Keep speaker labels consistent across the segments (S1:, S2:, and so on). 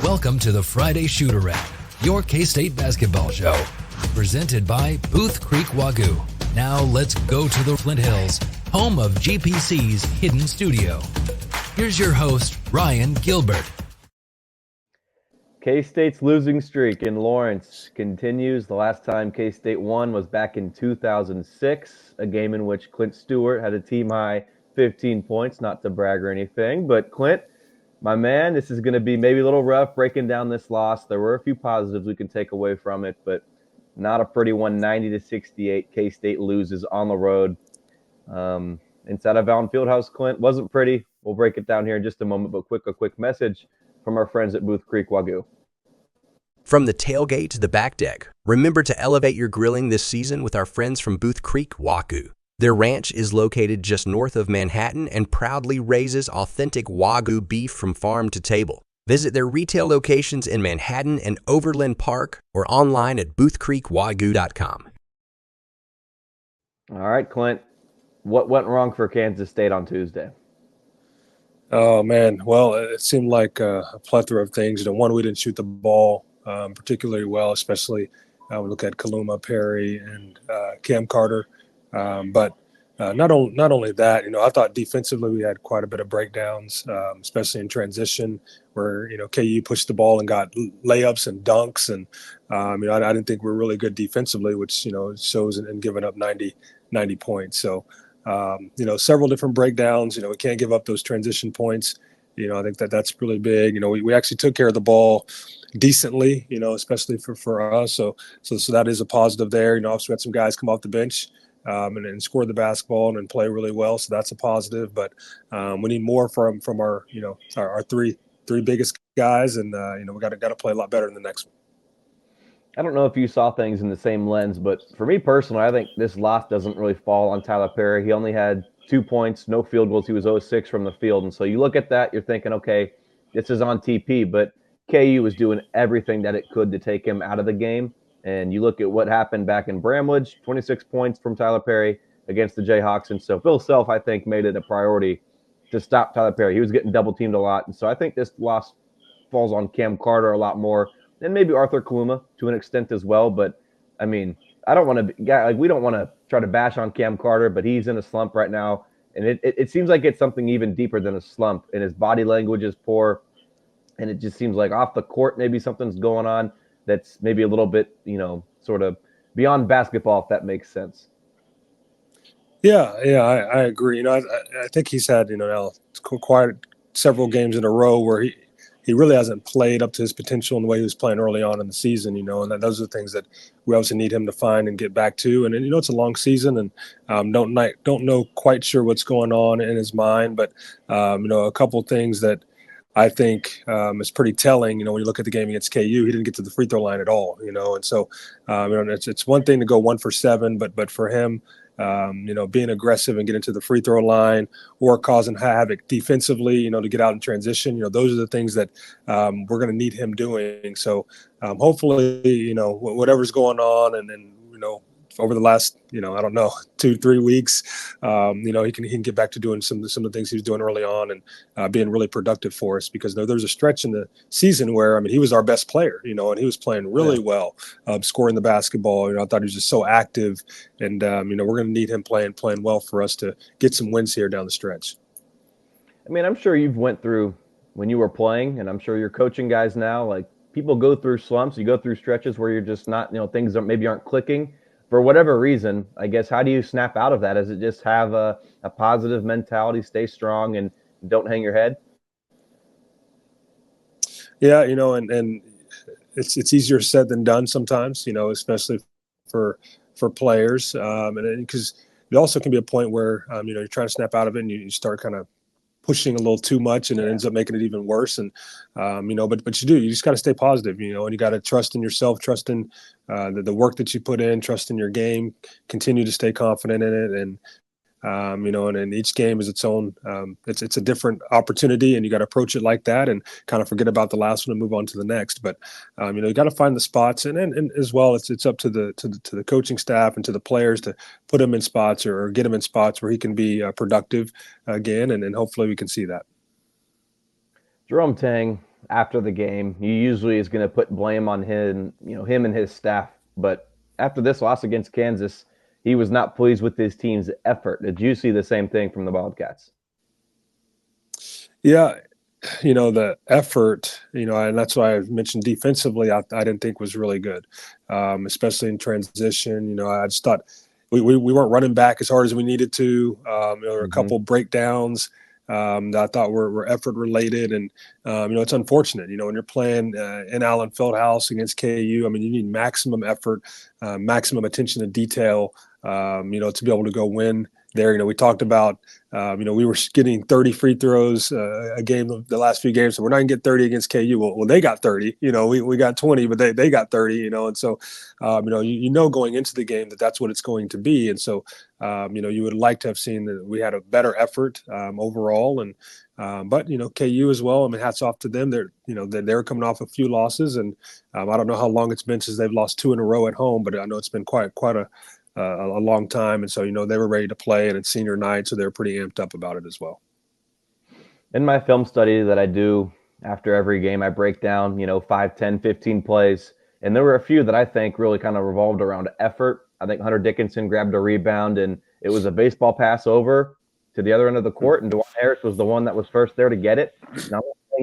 S1: Welcome to the Friday Shoot-Around, your K-State basketball show, presented by Booth Creek Wagyu. Now let's go to the Flint Hills, home of GPC's hidden studio. Here's your host, Ryan Gilbert.
S2: K-State's losing streak in Lawrence continues. The last time K-State won was back in 2006, a game in which Clint Stewart had a team-high 15 points, not to brag or anything. But Clint, my man, this is going to be maybe a little rough breaking down this loss. There were a few positives we can take away from it, but not a pretty one. 90-68, K-State loses on the road. Inside of Allen Fieldhouse, Clint, wasn't pretty. We'll break it down here in just a moment, but a quick message from our friends at Booth Creek Wagyu.
S3: From the tailgate to the back deck, remember to elevate your grilling this season with our friends from Booth Creek Wagyu. Their ranch is located just north of Manhattan and proudly raises authentic Wagyu beef from farm to table. Visit their retail locations in Manhattan and Overland Park or online at boothcreekwagyu.com.
S2: All right, Clint, what went wrong for Kansas State on Tuesday?
S4: Oh, man. Well, it seemed like a plethora of things. One, we didn't shoot the ball particularly well, especially we look at Kaluma, Perry, and Cam Carter. But not only that, I thought defensively we had quite a bit of breakdowns, especially in transition where, KU pushed the ball and got layups and dunks. And, I didn't think we were really good defensively, which, shows in giving up 90 points. So, several different breakdowns. We can't give up those transition points. I think that's really big. We actually took care of the ball decently, especially for us. So that is a positive there. Also, we had some guys come off the bench and score the basketball and play really well. So that's a positive. But we need more from our our three biggest guys, and we got to play a lot better in the next one.
S2: I don't know if you saw things in the same lens, but for me personally, I think this loss doesn't really fall on Tyler Perry. He only had 2 points, no field goals. He was 0-6 from the field. And so you look at that, you're thinking, okay, this is on TP, but KU was doing everything that it could to take him out of the game. And you look at what happened back in Bramlage, 26 points from Tyler Perry against the Jayhawks. And so Phil Self, I think, made it a priority to stop Tyler Perry. He was getting double-teamed a lot. And so I think this loss falls on Cam Carter a lot more, and maybe Arthur Kaluma to an extent as well. But, I mean, I don't want to – we don't want to try to bash on Cam Carter, but he's in a slump right now. And it seems like it's something even deeper than a slump. And his body language is poor. And it just seems like off the court maybe something's going on that's maybe a little bit, sort of beyond basketball, if that makes sense.
S4: Yeah, I agree. I think he's had, now quite several games in a row where he really hasn't played up to his potential in the way he was playing early on in the season, and those are the things that we obviously need him to find and get back to. And it's a long season, and don't know quite sure what's going on in his mind, but a couple of things that I think is pretty telling. When you look at the game against KU, he didn't get to the free throw line at all. And so it's one thing to go 1 for 7, but for him, being aggressive and getting to the free throw line or causing havoc defensively, to get out in transition, those are the things that we're going to need him doing. So hopefully, whatever's going on and over the last, I don't know, 2-3 weeks, he can get back to doing some of the things he was doing early on and being really productive for us, because there's a stretch in the season where, he was our best player, and he was playing really well, scoring the basketball. I thought he was just so active, and, we're going to need him playing well for us to get some wins here down the stretch.
S2: I'm sure you've went through when you were playing, and I'm sure you're coaching guys now, like people go through slumps, you go through stretches where you're just not, things maybe aren't clicking. For whatever reason, I guess, how do you snap out of that? Is it just have a positive mentality, stay strong, and don't hang your head?
S4: Yeah, and it's easier said than done sometimes, especially for players. And because it also can be a point where, you're trying to snap out of it and you start kind of pushing a little too much, and it ends up making it even worse. And, but you just got to stay positive, and you got to trust in yourself, trust in the work that you put in, trust in your game, continue to stay confident in it. And, and each game is its own, it's a different opportunity, and you got to approach it like that and kind of forget about the last one and move on to the next. But, you got to find the spots, and as well, it's up to the coaching staff and to the players to put him in spots or get him in spots where he can be productive again. And hopefully we can see that.
S2: Jerome Tang, after the game. He usually is going to put blame on him and his staff. But after this loss against Kansas, he was not pleased with his team's effort. Did you see the same thing from the Wildcats?
S4: Yeah, the effort, and that's why I mentioned defensively, I didn't think was really good, especially in transition. I just thought we weren't running back as hard as we needed to. There were a couple breakdowns that I thought were effort related. And, it's unfortunate, when you're playing in Allen Fieldhouse against KU, I mean, you need maximum effort, maximum attention to detail, to be able to go win there. We talked about, we were getting 30 free throws a game the last few games. So we're not going to get 30 against KU. Well, they got 30, we got 20, but they got 30, and so, going into the game that's what it's going to be. And so, you would like to have seen that we had a better effort overall. And, but, KU as well, I mean, hats off to them. They're coming off a few losses, and I don't know how long it's been since they've lost 2 in a row at home, but I know it's been quite a long time. And so, they were ready to play, and it's senior night, so they're pretty amped up about it as well.
S2: In my film study that I do after every game, I break down, 5, 10, 15 plays. And there were a few that I think really kind of revolved around effort. I think Hunter Dickinson grabbed a rebound, and it was a baseball pass over to the other end of the court, and DeJuan Harris was the one that was first there to get it. Now,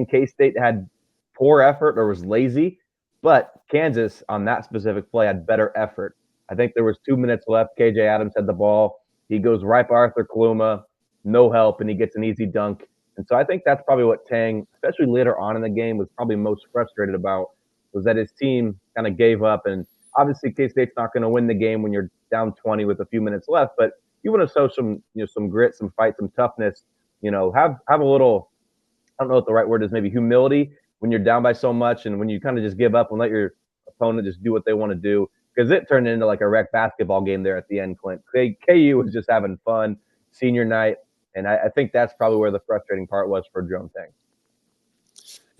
S2: K-State had poor effort or was lazy, but Kansas on that specific play had better effort. I think there was 2 minutes left. KJ Adams had the ball. He goes right by Arthur Kaluma, no help, and he gets an easy dunk. And so I think that's probably what Tang, especially later on in the game, was probably most frustrated about, was that his team kind of gave up. And obviously K-State's not going to win the game when you're down 20 with a few minutes left, but you want to show some grit, some fight, some toughness, have a little, I don't know what the right word is, maybe humility when you're down by so much and when you kind of just give up and let your opponent just do what they want to do. Because it turned into like a rec basketball game there at the end, Clint. KU was just having fun, senior night, and I think that's probably where the frustrating part was for Jerome Tang.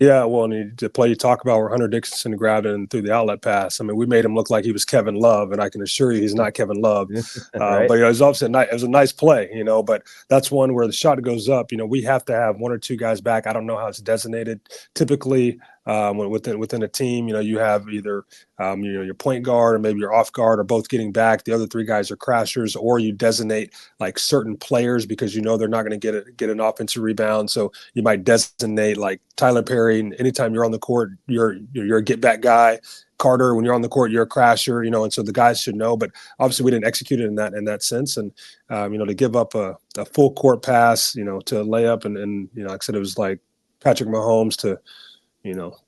S4: Yeah, well, and the play you talk about where Hunter Dickinson grabbed it and threw the outlet pass. I mean, we made him look like he was Kevin Love, and I can assure you he's not Kevin Love.
S2: Right?
S4: But it was obviously it was a nice play, But that's one where the shot goes up. We have to have 1 or 2 guys back. I don't know how it's designated. Typically, within a team, you have either your point guard or maybe your off guard or both getting back. The other 3 guys are crashers, or you designate like certain players because they're not going to get an offensive rebound. So you might designate like Tyler Perry. Anytime you're on the court, you're a get back guy. Carter, when you're on the court, you're a crasher, and so the guys should know. But obviously, we didn't execute it in that sense. And to give up a full court pass, to lay up, and like I said, it was like Patrick Mahomes to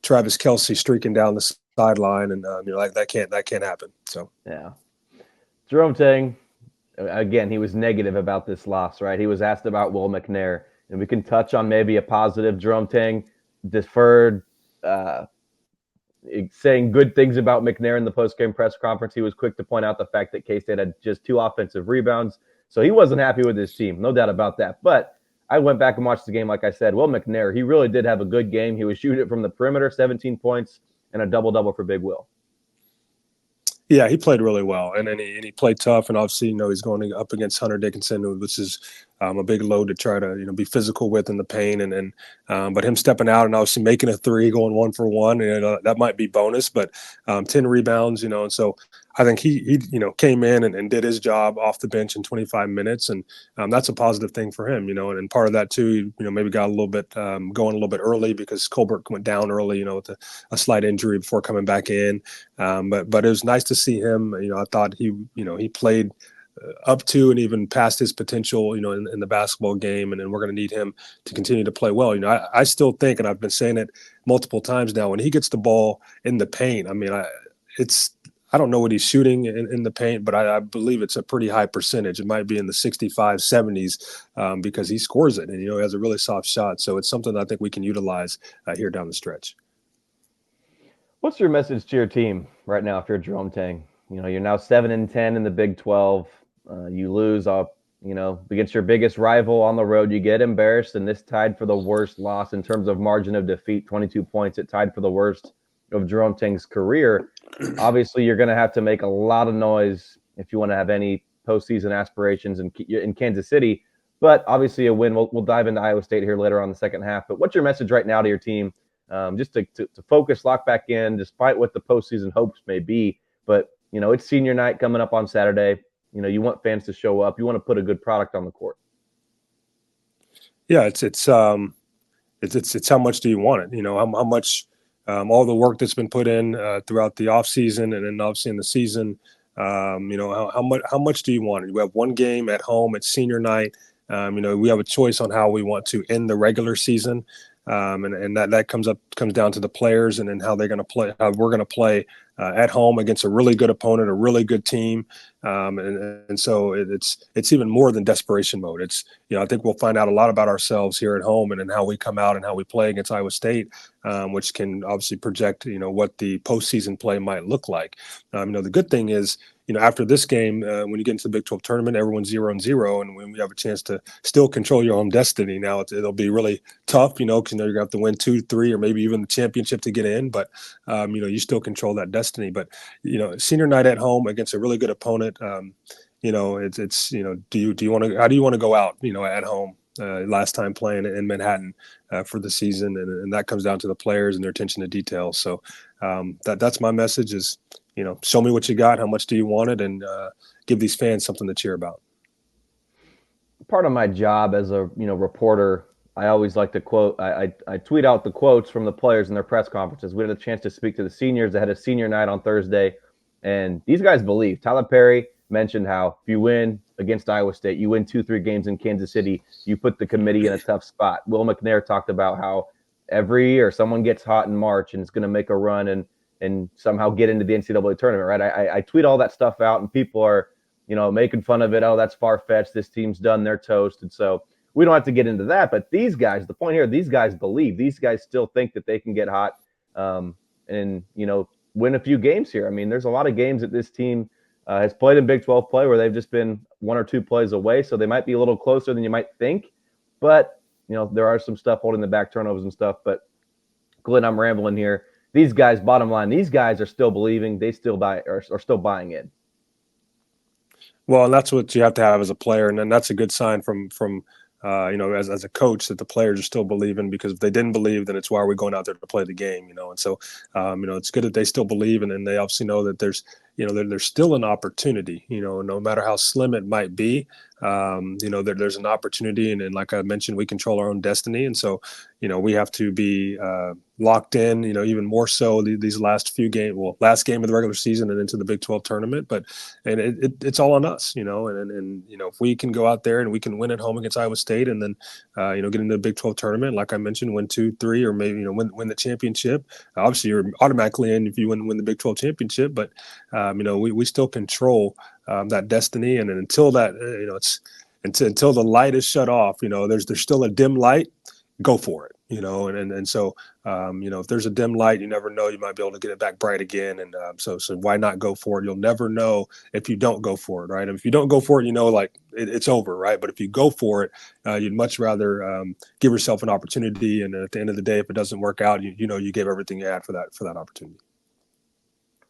S4: Travis Kelce streaking down the sideline, and like that can't happen. So
S2: yeah, Jerome Tang, again, he was negative about this loss, right? He was asked about Will McNair, and we can touch on maybe a positive. Jerome Tang deferred saying good things about McNair in the post-game press conference. He was quick to point out the fact that K-State had just 2 offensive rebounds, so he wasn't happy with his team, no doubt about that. But I went back and watched the game, like I said. Will McNair, he really did have a good game. He was shooting it from the perimeter, 17 points, and a double-double for Big Will.
S4: Yeah, he played really well, and he played tough, and obviously, he's going up against Hunter Dickinson, which is a big load to try to be physical with in the paint, and but him stepping out and obviously making a 3, going 1 for 1, that might be bonus, but 10 rebounds, and so I think he came in and did his job off the bench in 25 minutes, and that's a positive thing for him, and part of that too, maybe got a little bit going a little bit early because Colbert went down early, with a slight injury before coming back in, but it was nice to see him. I thought he played up to and even past his potential, in the basketball game, and we're going to need him to continue to play well. I still think, and I've been saying it multiple times now, when he gets the ball in the paint, I mean, I don't know what he's shooting in the paint, but I believe it's a pretty high percentage. It might be in the 65, 70s because he scores it, and he has a really soft shot. So it's something that I think we can utilize here down the stretch.
S2: What's your message to your team right now if you're Jerome Tang? You're now 7-10 in the Big 12. You lose against your biggest rival on the road. You get embarrassed, and this tied for the worst loss in terms of margin of defeat, 22 points. It tied for the worst of Jerome Tang's career. Obviously, you're going to have to make a lot of noise if you want to have any postseason aspirations in Kansas City. But obviously, a win. We'll dive into Iowa State here later on in the second half. But what's your message right now to your team just to focus, lock back in, despite what the postseason hopes may be. But, it's senior night coming up on Saturday. You want fans to show up. You want to put a good product on the court.
S4: Yeah, it's how much do you want it? How much all the work that's been put in throughout the off season and then obviously in the season. How much do you want it? We have one game at home. It's senior night. We have a choice on how we want to end the regular season, and that comes down to the players and then how they're going to play, how we're going to play at home against a really good opponent, a really good team, and so it's even more than desperation mode. It's I think we'll find out a lot about ourselves here at home and then how we come out and how we play against Iowa State, which can obviously project what the postseason play might look like. The good thing is, after this game, when you get into the Big 12 tournament, everyone's 0-0, and when we have a chance to still control your own destiny. Now it'll be really tough, because you're going to have to win 2, 3, or maybe even the championship to get in. But you still control that destiny. But senior night at home against a really good opponent. It's do you want to? How do you want to go out? At home. Last time playing in Manhattan for the season, and that comes down to the players and their attention to detail. So that's my message is, show me what you got, how much do you want it, and give these fans something to cheer about.
S2: Part of my job as a reporter, I always like to quote. I tweet out the quotes from the players in their press conferences. We had a chance to speak to the seniors ahead of senior night on Thursday, and these guys believe. Tyler Perry mentioned how if you win against Iowa State, you win 2-3 games in Kansas City, you put the committee in a tough spot. Will McNair talked about how every year someone gets hot in March and is going to make a run and somehow get into the NCAA tournament, right? I tweet all that stuff out, and people are, making fun of it. Oh, that's far-fetched. This team's done. They're toast. And so we don't have to get into that. But these guys, the point here, these guys believe. These guys still think that they can get hot and, win a few games here. I mean, there's a lot of games that this team has played in Big 12 play where they've just been 1 or 2 plays away, so they might be a little closer than you might think. But, there are some stuff holding the back, turnovers and stuff. But, Glenn, I'm rambling here. These guys, bottom line, these guys are still believing. They still are still buying in.
S4: Well, and that's what you have to have as a player, and then that's a good sign from as a coach that the players are still believing, because if they didn't believe, then it's why we're going out there to play the game, and so it's good that they still believe, and then they obviously know that there's still an opportunity, no matter how slim it might be, there's an opportunity, and like I mentioned, we control our own destiny, and so we have to be locked in, even more so these last few games, last game of the regular season and into the Big 12 tournament, and it's all on us, and if we can go out there and we can win at home against Iowa State, and then get into the Big 12 tournament, like I mentioned, win 2, 3, or maybe win the championship. Obviously, you're automatically in if you win the Big 12 championship, but we still control that destiny, and until that, until the light is shut off, there's still a dim light. Go for it, and so if there's a dim light, you never know, you might be able to get it back bright again, and so why not go for it? You'll never know if you don't go for it, right? And if you don't go for it, it's over, right? But if you go for it, you'd much rather give yourself an opportunity, and at the end of the day, if it doesn't work out, you gave everything you had for that opportunity.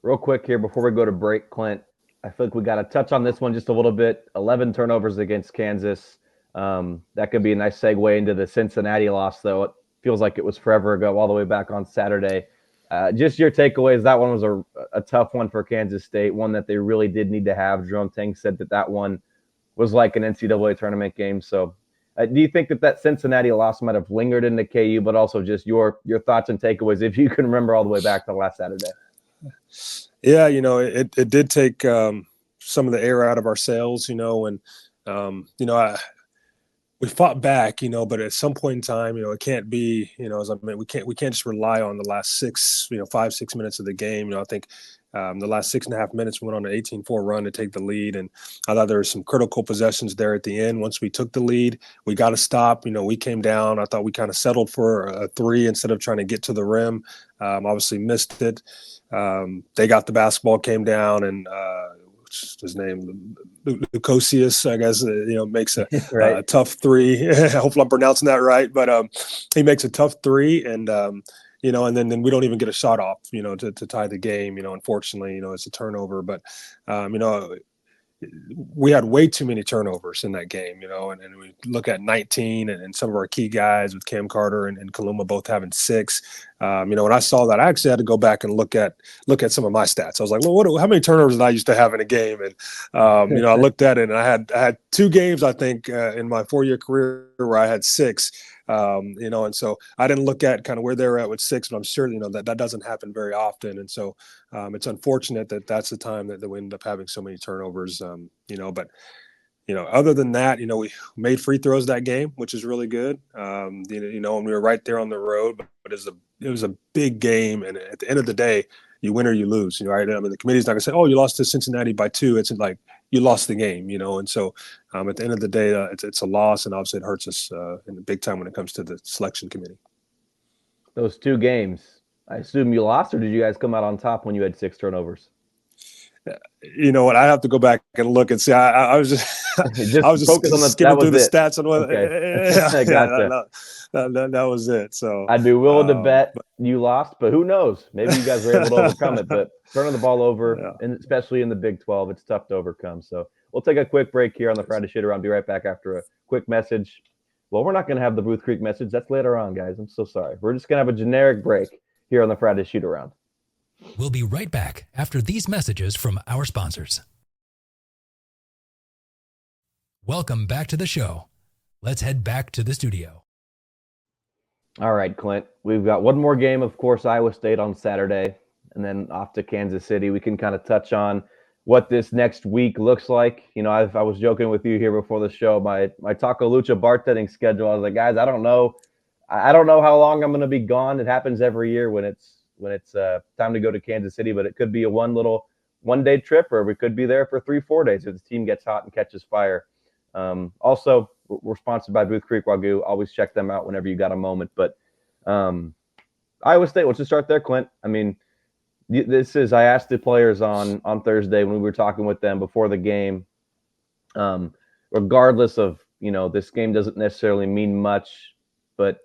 S2: Real quick here before we go to break, Clint, I feel like we got to touch on this one just a little bit. 11 turnovers against Kansas. That could be a nice segue into the Cincinnati loss, though. It feels like it was forever ago, all the way back on Saturday. Just your takeaways. That one was a tough one for Kansas State, one that they really did need to have. Jerome Tang said that one was like an NCAA tournament game. So do you think that Cincinnati loss might have lingered into KU, but also just your thoughts and takeaways, if you can remember all the way back to last Saturday?
S4: Yeah, it did take some of the air out of our sails, and we fought back, but at some point in time, it can't be, we can't just rely on the last 5-6 minutes of the game. I think the last 6.5 minutes we went on an 18-4 run to take the lead, and I thought there were some critical possessions there at the end. Once we took the lead, we got to stop. We came down. I thought we kind of settled for a 3 instead of trying to get to the rim. Obviously missed it. They got the basketball, came down, and what's his name, Lucosius, I guess, makes a,
S2: right.
S4: A tough 3. Hopefully I'm pronouncing that right, but he makes a tough 3, and and then we don't even get a shot off, to tie the game. Unfortunately, it's a turnover, but we had way too many turnovers in that game, and we look at 19 and some of our key guys with Cam Carter and Kaluma both having 6. When I saw that, I actually had to go back and look at some of my stats. I was like, well, how many turnovers did I used to have in a game? And I looked at it, and I had 2 games, I think, in my 4-year career where I had 6. And so I didn't look at kind of where they're at with 6, but I'm sure that doesn't happen very often. And so it's unfortunate that that's the time that we end up having so many turnovers. But other than that, we made free throws that game, which is really good. And we were right there on the road, but it was a big game, and at the end of the day, you win or you lose. Right? I mean, the committee's not gonna say, "Oh, you lost to Cincinnati by 2." It's like you lost the game, And so at the end of the day, it's a loss, and obviously it hurts us in the big time when it comes to the selection committee.
S2: Those 2 games, I assume you lost, or did you guys come out on top when you had 6 turnovers?
S4: You know what? I have to go back and look and see. I was just I was just skimming through the stats on what.
S2: Okay.
S4: That was it. So
S2: I'd be willing to bet you lost, but who knows? Maybe you guys were able to overcome it. But turning the ball over, and especially in the Big 12, it's tough to overcome. So we'll take a quick break here on the Friday Shoot Around. Be right back after a quick message. Well, we're not going to have the Booth Creek message. That's later on, guys. I'm so sorry. We're just going to have a generic break here on the Friday Shoot Around.
S1: We'll be right back after these messages from our sponsors. Welcome back to the show. Let's head back to the studio.
S2: All right, Clint. We've got one more game, of course, Iowa State on Saturday, and then off to Kansas City. We can kind of touch on what this next week looks like. I was joking with you here before the show. My Taco Lucha bartending schedule. I was like, guys, I don't know how long I'm going to be gone. It happens every year when it's time to go to Kansas City, but it could be a one-day trip, or we could be there for 3-4 days if the team gets hot and catches fire. Also, we're sponsored by Booth Creek Wagyu. Always check them out whenever you got a moment. But Iowa State, let's just start there, Clint. I mean, I asked the players on Thursday when we were talking with them before the game, regardless of, this game doesn't necessarily mean much, but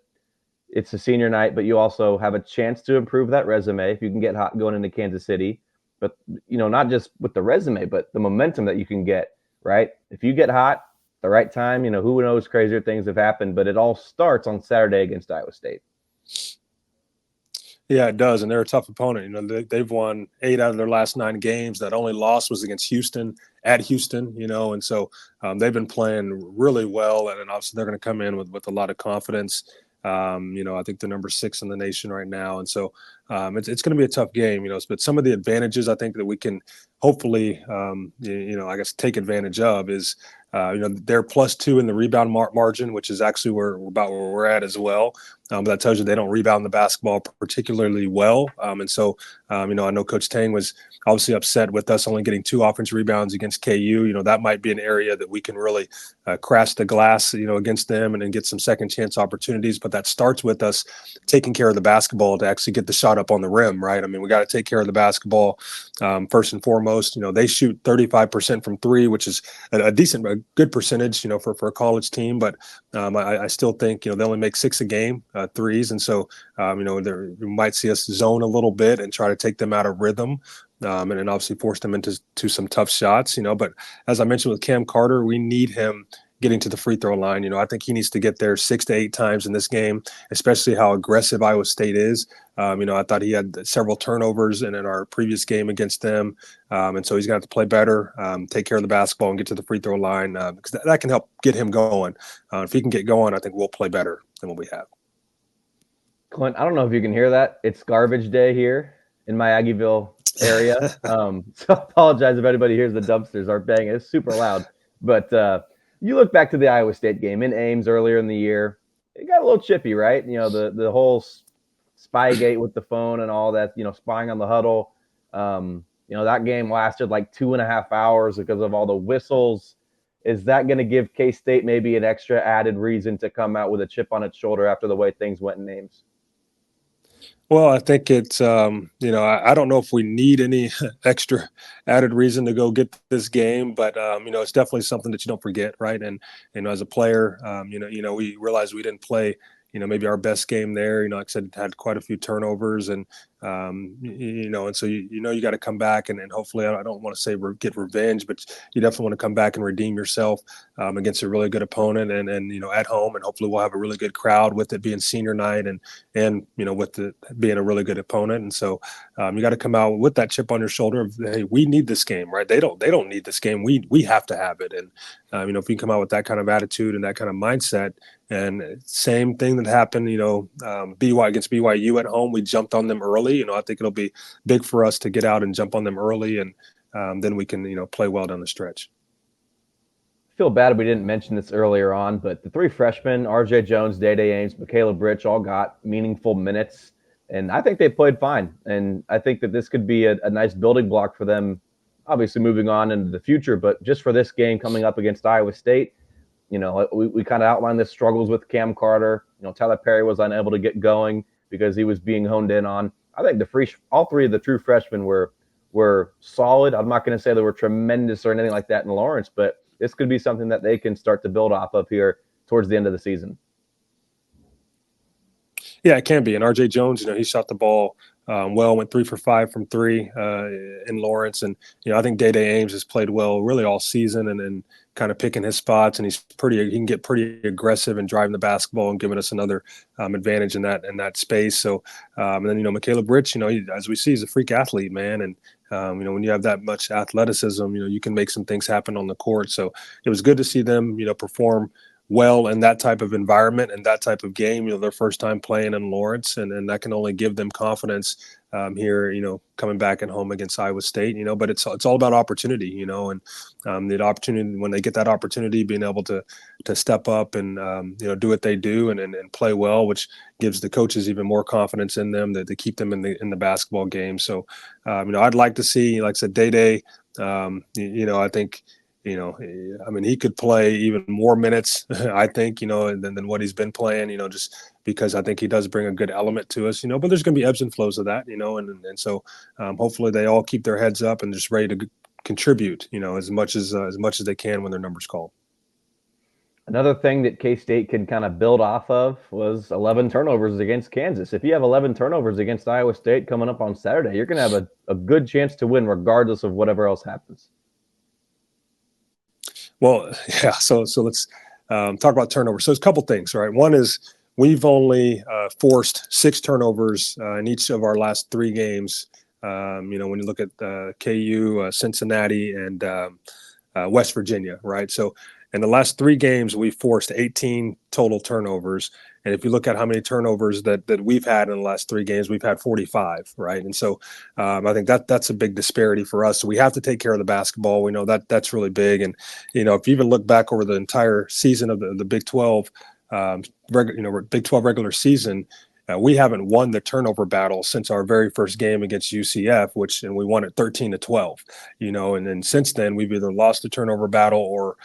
S2: it's a senior night, but you also have a chance to improve that resume if you can get hot going into Kansas City. But, not just with the resume, but the momentum that you can get, right? If you get hot, the right time, who knows, crazier things have happened, but it all starts on Saturday against Iowa State.
S4: Yeah, it does, and they're a tough opponent. They've won 8 out of their last 9 games. That only loss was against Houston, at Houston, and so they've been playing really well, and obviously they're going to come in with a lot of confidence. I think they're number 6 in the nation right now, and so it's going to be a tough game. But some of the advantages I think that we can hopefully, I guess take advantage of is. They're +2 in the rebound margin, which is actually about where we're at as well. But that tells you they don't rebound the basketball particularly well. And so, I know Coach Tang was obviously upset with us only getting 2 offensive rebounds against KU. That might be an area that we can really crash the glass, against them and then get some second chance opportunities. But that starts with us taking care of the basketball to actually get the shot up on the rim, right? I mean, we got to take care of the basketball first and foremost. They shoot 35% from 3, which is a good percentage, for a college team. But I still think, they only make 6 a game, threes. And so, you might see us zone a little bit and try to take them out of rhythm. And then obviously force them into some tough shots, But as I mentioned with Cam Carter, we need him getting to the free throw line. I think he needs to get there 6 to 8 times in this game, especially how aggressive Iowa State is. I thought he had several turnovers in our previous game against them. And so he's going to have to play better, take care of the basketball and get to the free throw line because that can help get him going. If he can get going, I think we'll play better than what we have.
S2: Clint, I don't know if you can hear that. It's garbage day here in my Aggieville area. So I apologize if anybody hears the dumpsters are banging. It's super loud. But you look back to the Iowa State game in Ames earlier in the year. It got a little chippy, right? The whole Spygate with the phone and all that, spying on the huddle. That game lasted like 2.5 hours because of all the whistles. Is that going to give K-State maybe an extra added reason to come out with a chip on its shoulder after the way things went in Ames?
S4: Well, I think it's, I don't know if we need any extra added reason to go get this game, but, it's definitely something that you don't forget, right? And as a player, we realized we didn't play, maybe our best game there. Like I said, had quite a few turnovers, and and so you got to come back and hopefully, I don't want to say get revenge, but you definitely want to come back and redeem yourself against a really good opponent, and at home, and hopefully we'll have a really good crowd with it being senior night, and with it being a really good opponent. And so you got to come out with that chip on your shoulder of, hey, we need this game, right? They don't need this game. We have to have it. And if you come out with that kind of attitude and that kind of mindset, and same thing that happened, BY against BYU at home, we jumped on them early. I think it'll be big for us to get out and jump on them early, and then we can, play well down the stretch.
S2: I feel bad we didn't mention this earlier on, but the three freshmen, R.J. Jones, Day-Day Ames, Michaela Britch, all got meaningful minutes, and I think they played fine. And I think that this could be a nice building block for them, obviously moving on into the future, but just for this game coming up against Iowa State. We kind of outlined the struggles with Cam Carter. Tyler Perry was unable to get going because he was being honed in on. I think all three of the true freshmen were solid. I'm not going to say they were tremendous or anything like that in Lawrence, but this could be something that they can start to build off of here towards the end of the season.
S4: Yeah, it can be. And R.J. Jones, he shot the ball well, went 3 for 5 from 3 in Lawrence. And, I think Day-Day Ames has played well really all season, and kind of picking his spots. And he can get pretty aggressive and driving the basketball and giving us another advantage in that space. So, and then, Michaela Britch, as we see, he's a freak athlete, man. And, when you have that much athleticism, you can make some things happen on the court. So it was good to see them, perform well in that type of environment and that type of game. Their first time playing in Lawrence, and that can only give them confidence here, coming back at home against Iowa State, but it's all about opportunity, and the opportunity, when they get that opportunity, being able to step up and, do what they do and play well, which gives the coaches even more confidence in them to keep them in the basketball game. So, I'd like to see, like I said, Day-Day, I think, he could play even more minutes, I think, than what he's been playing, just because I think he does bring a good element to us, but there's going to be ebbs and flows of that, and so hopefully they all keep their heads up and just ready to contribute, as much as they can when their number's called.
S2: Another thing that K-State can kind of build off of was 11 turnovers against Kansas. If you have 11 turnovers against Iowa State coming up on Saturday, you're going to have a good chance to win regardless of whatever else happens.
S4: Well, yeah. So let's talk about turnovers. So there's a couple things, right? One is we've only forced 6 turnovers in each of our last 3 games. When you look at KU, Cincinnati, and West Virginia, right? So in the last 3 games, we've forced 18 total turnovers. And if you look at how many turnovers that we've had in the last 3 games, we've had 45, right? And so I think that's a big disparity for us. So we have to take care of the basketball. We know that's really big. And, if you even look back over the entire season of the Big 12, Big 12 regular season, we haven't won the turnover battle since our very first game against UCF, and we won it 13-12, and then since then we've either lost the turnover battle or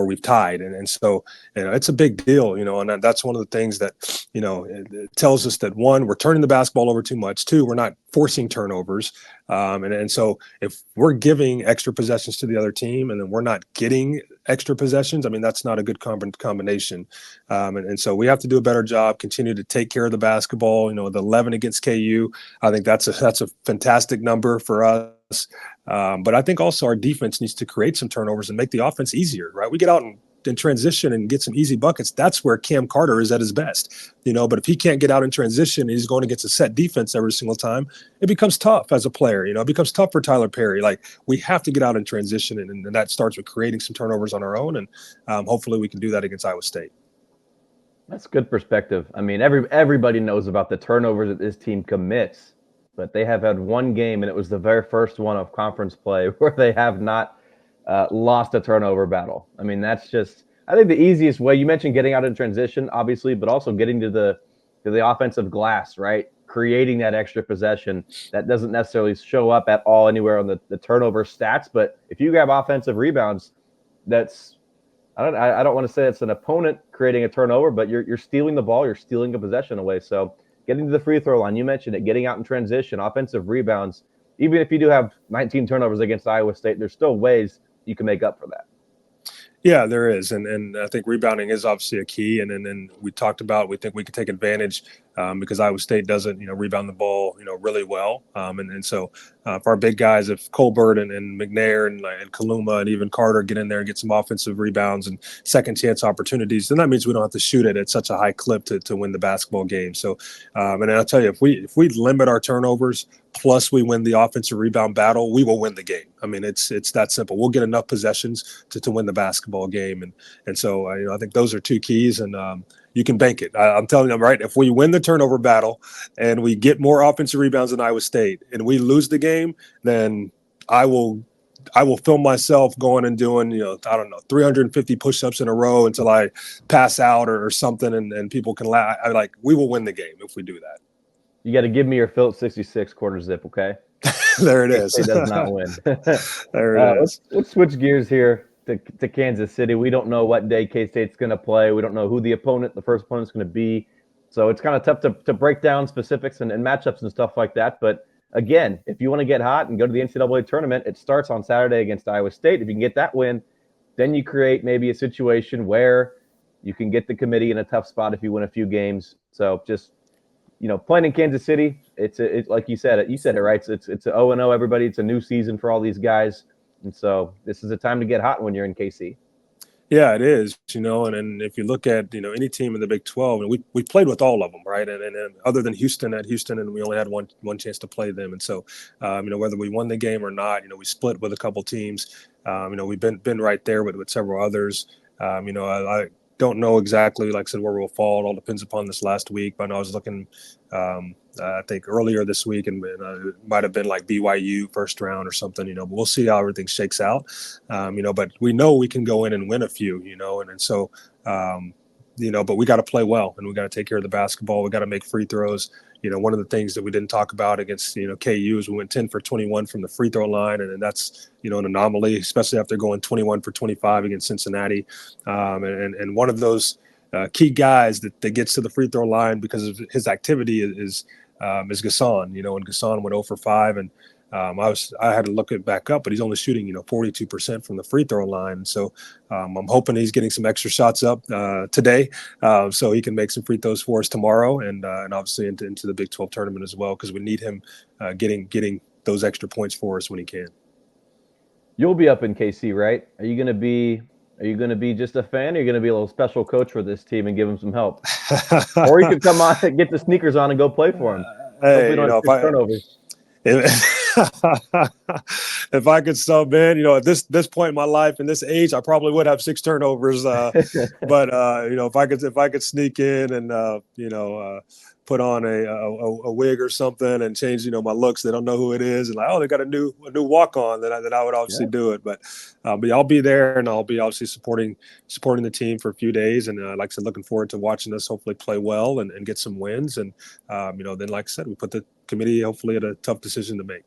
S4: we've tied. And so, it's a big deal, and that's one of the things that, it tells us that, one, we're turning the basketball over too much. 2, we're not forcing turnovers. And so if we're giving extra possessions to the other team and then we're not getting extra possessions, that's not a good combination. And so we have to do a better job, continue to take care of the basketball. The 11 against KU, I think that's a fantastic number for us. But I think also our defense needs to create some turnovers and make the offense easier, right? We get out and transition and get some easy buckets. That's where Cam Carter is at his best, but if he can't get out in transition and he's going against a set defense every single time, it becomes tough as a player. It becomes tough for Tyler Perry. Like, we have to get out in transition, and that starts with creating some turnovers on our own, and hopefully we can do that against Iowa State.
S2: That's good perspective. Everybody knows about the turnovers that this team commits, but they have had one game, and it was the very first one of conference play where they have not lost a turnover battle. That's just, I think, the easiest way. You mentioned getting out in transition, obviously, but also getting to the offensive glass, right? Creating that extra possession that doesn't necessarily show up at all anywhere on the turnover stats. But if you grab offensive rebounds, that's, I don't want to say it's an opponent creating a turnover, but you're stealing the ball, you're stealing a possession away. So getting to the free throw line, you mentioned it, getting out in transition, offensive rebounds. Even if you do have 19 turnovers against Iowa State, there's still ways you can make up for that.
S4: Yeah, there is, and I think rebounding is obviously a key. And then we talked about we think we can take advantage because Iowa State doesn't rebound the ball really well. And so for our big guys, if Colbert and McNair and Kaluma and even Carter get in there and get some offensive rebounds and second chance opportunities, then that means we don't have to shoot it at such a high clip to win the basketball game. So and I'll tell you, if we limit our turnovers, plus we win the offensive rebound battle, we will win the game. I mean, it's that simple. We'll get enough possessions to win the basketball game, and so I think those are two keys, and you can bank it. I'm telling you, right? If we win the turnover battle and we get more offensive rebounds than Iowa State, and we lose the game, then I will film myself going and doing, I don't know, 350 push-ups in a row until I pass out or something, and people can laugh. We will win the game if we do that.
S2: You got to give me your Phillips 66 quarter zip, okay?
S4: There it is.
S2: It does not win.
S4: There it is.
S2: Let's switch gears here to Kansas City. We don't know what day K-State's going to play. We don't know who the first opponent's going to be. So it's kind of tough to break down specifics and matchups and stuff like that. But again, if you want to get hot and go to the NCAA tournament, it starts on Saturday against Iowa State. If you can get that win, then you create maybe a situation where you can get the committee in a tough spot if you win a few games. So just playing in Kansas City, it's like you said it right. It's a 0-0 everybody. It's a new season for all these guys, and so this is a time to get hot when you're in KC.
S4: Yeah, it is. And if you look at any team in the Big 12, and we played with all of them, right? And other than Houston, and we only had one chance to play them, and so whether we won the game or not, we split with a couple teams. We've been right there with several others. I don't know exactly, like I said, where we'll fall. It all depends upon this last week. But I was looking, I think earlier this week, and it might have been like BYU first round or something, but we'll see how everything shakes out. But we know we can go in and win a few, and so, but we got to play well, and we got to take care of the basketball. We got to make free throws. One of the things that we didn't talk about against, KU is we went 10 for 21 from the free throw line. And that's, an anomaly, especially after going 21 for 25 against Cincinnati. And one of those key guys that gets to the free throw line because of his activity is Gasson, and Gasson went 0 for 5. And I had to look it back up, but he's only shooting, 42% from the free throw line. So I'm hoping he's getting some extra shots up today so he can make some free throws for us tomorrow and obviously into the Big 12 tournament as well, because we need him getting those extra points for us when he can.
S2: You'll be up in KC, right? Are you going to be just a fan, or are you going to be a little special coach for this team and give them some help? Or you could come on and get the sneakers on and go play for them.
S4: Hey,
S2: turnovers.
S4: If I could sub in, at this point in my life and this age, I probably would have 6 turnovers. But if I could sneak in and put on a wig or something and change my looks, they don't know who it is, and they got a new walk on, then I would obviously do it. But I'll be there, and I'll be obviously supporting the team for a few days, and like I said, looking forward to watching us hopefully play well and get some wins, and then like I said, we put the committee hopefully at a tough decision to make.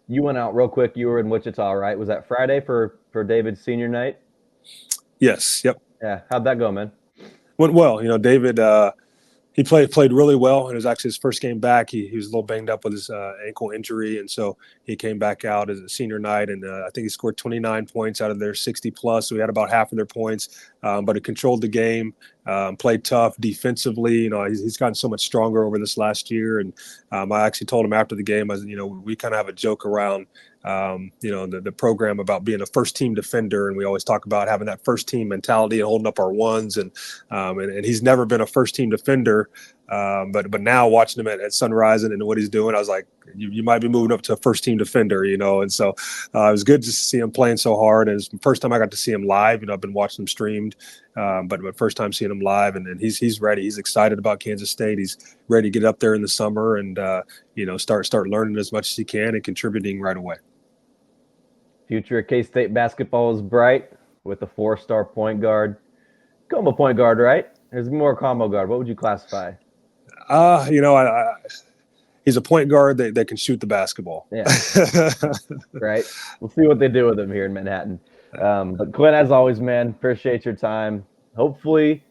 S2: You went out real quick. You were in Wichita, right? Was that Friday for David's senior night?
S4: Yes. Yep.
S2: Yeah. How'd that go, man?
S4: Went well. David, he played really well. It was actually his first game back. He was a little banged up with his ankle injury, and so he came back out as a senior night, and I think he scored 29 points out of their 60-plus, so he had about half of their points, but he controlled the game, played tough defensively. He's gotten so much stronger over this last year, and I actually told him after the game, we kind of have a joke around the program about being a first team defender, and we always talk about having that first team mentality and holding up our ones, and he's never been a first team defender, but now watching him at Sunrise and what he's doing, I was like, you might be moving up to a first team defender, and so it was good to see him playing so hard. And it's the first time I got to see him live. I've been watching him streamed, but first time seeing him live, and he's ready. He's excited about Kansas State. He's ready to get up there in the summer and start learning as much as he can and contributing right away.
S2: Future of K-State basketball is bright with a 4-star point guard. Combo point guard, right? There's more combo guard. What would you classify?
S4: He's a point guard that can shoot the basketball.
S2: Yeah. Right. We'll see what they do with him here in Manhattan. But Clint, as always, man, appreciate your time. Hopefully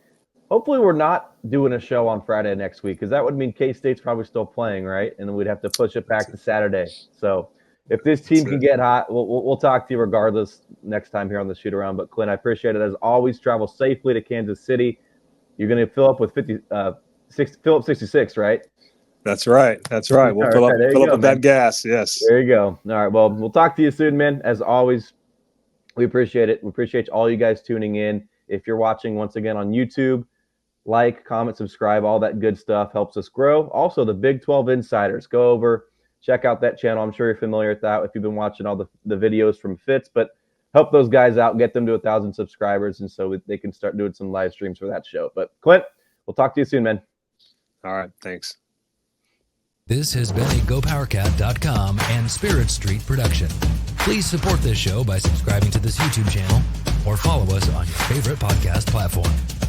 S2: we're not doing a show on Friday next week, because that would mean K-State's probably still playing, right? And then we'd have to push it back to Saturday. So if this team can get hot, we'll talk to you regardless next time here on the shoot around. But Clint, I appreciate it as always. Travel safely to Kansas City. You're going to fill up with 66, right?
S4: That's right. That's right. We'll fill up with that gas. Yes.
S2: There you go. All right. Well, we'll talk to you soon, man. As always, we appreciate it. We appreciate all you guys tuning in. If you're watching once again on YouTube, like, comment, subscribe, all that good stuff helps us grow. Also, the Big 12 Insiders. Go over, check out that channel. I'm sure you're familiar with that if you've been watching all the videos from Fitz, but help those guys out, get them to 1,000 subscribers, and so they can start doing some live streams for that show. But Clint, we'll talk to you soon, man.
S4: All right. Thanks.
S1: This has been a GoPowerCat.com and Spirit Street production. Please support this show by subscribing to this YouTube channel or follow us on your favorite podcast platform.